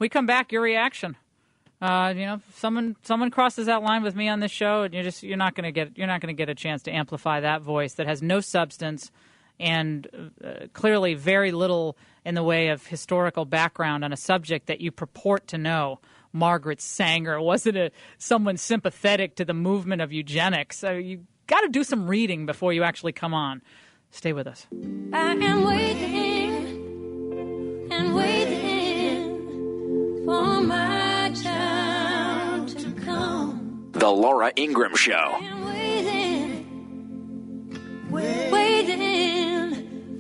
We come back, your reaction. Someone crosses that line with me on this show, and you're not going to get a chance to amplify that voice that has no substance and clearly very little in the way of historical background on a subject that you purport to know. Margaret Sanger wasn't someone sympathetic to the movement of eugenics. So you got to do some reading before you actually come on. Stay with us. I am waiting and waiting for my child to come. The Laura Ingraham Show. I am waiting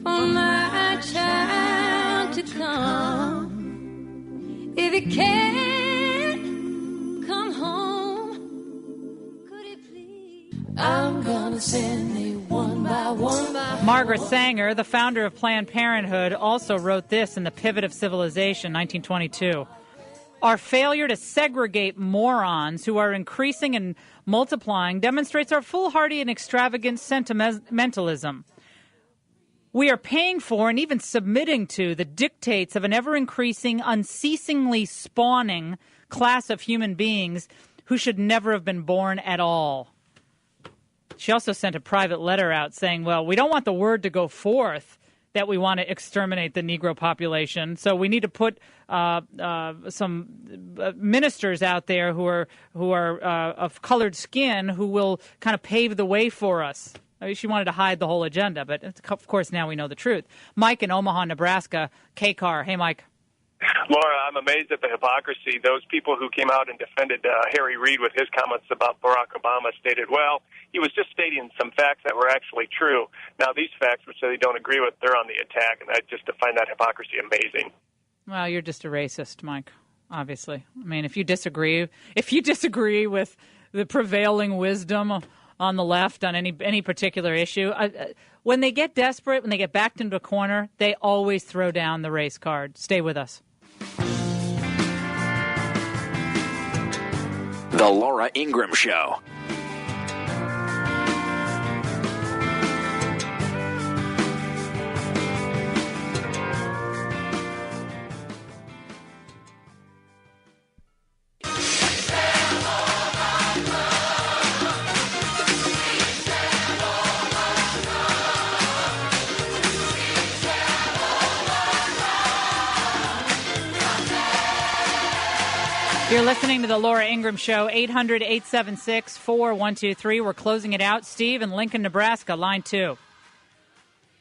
for my child to come. If it can't come home, could it please? I'm gonna send it one by one. Margaret Sanger, the founder of Planned Parenthood, also wrote this in The Pivot of Civilization, 1922. Our failure to segregate morons who are increasing and multiplying demonstrates our foolhardy and extravagant sentimentalism. We are paying for and even submitting to the dictates of an ever-increasing, unceasingly spawning class of human beings who should never have been born at all. She also sent a private letter out saying, well, we don't want the word to go forth that we want to exterminate the Negro population, so we need to put some ministers out there who are of colored skin who will kind of pave the way for us. I mean, she wanted to hide the whole agenda, but of course now we know the truth. Mike in Omaha, Nebraska, K-Car. Hey, Mike. Laura, I'm amazed at the hypocrisy. Those people who came out and defended Harry Reid with his comments about Barack Obama stated, well, he was just stating some facts that were actually true. Now, these facts, which they don't agree with, they're on the attack, and I just find that hypocrisy amazing. Well, you're just a racist, Mike, obviously. I mean, if you disagree with the prevailing wisdom on the left on any particular issue, when they get desperate, when they get backed into a corner, they always throw down the race card. Stay with us. The Laura Ingraham Show. You're listening to the Laura Ingraham Show, 800-876-4123. We're closing it out. Steve in Lincoln, Nebraska, line 2.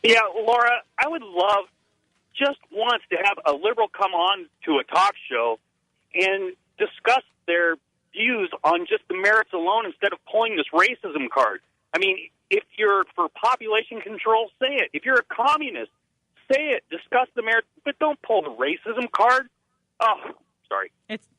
Yeah, Laura, I would love just once to have a liberal come on to a talk show and discuss their views on just the merits alone instead of pulling this racism card. I mean, if you're for population control, say it. If you're a communist, say it. Discuss the merits, but don't pull the racism card. Oh, sorry.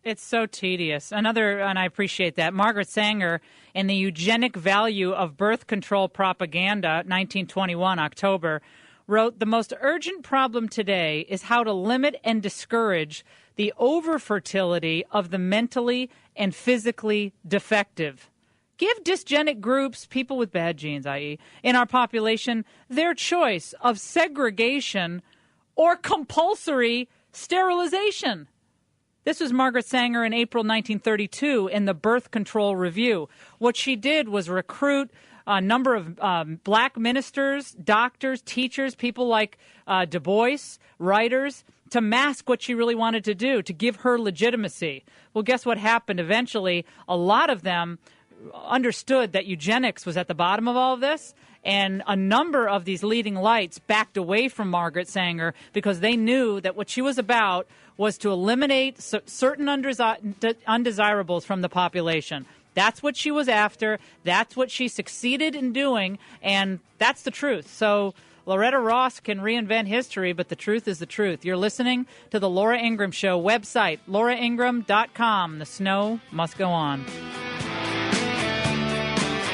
It's so tedious. And I appreciate that. Margaret Sanger in The Eugenic Value of Birth Control Propaganda, 1921, October, wrote, the most urgent problem today is how to limit and discourage the overfertility of the mentally and physically defective. Give dysgenic groups, people with bad genes, i.e., in our population, their choice of segregation or compulsory sterilization. This was Margaret Sanger in April 1932 in the Birth Control Review. What she did was recruit a number of black ministers, doctors, teachers, people like Du Bois, writers, to mask what she really wanted to do, to give her legitimacy. Well, guess what happened? Eventually, a lot of them understood that eugenics was at the bottom of all of this, and a number of these leading lights backed away from Margaret Sanger because they knew that what she was about was to eliminate certain undesirables from the population. That's what she was after. That's what she succeeded in doing, and that's the truth. So Loretta Ross can reinvent history, but the truth is the truth. You're listening to the Laura Ingraham Show. Website, lauraingraham.com. The snow must go on.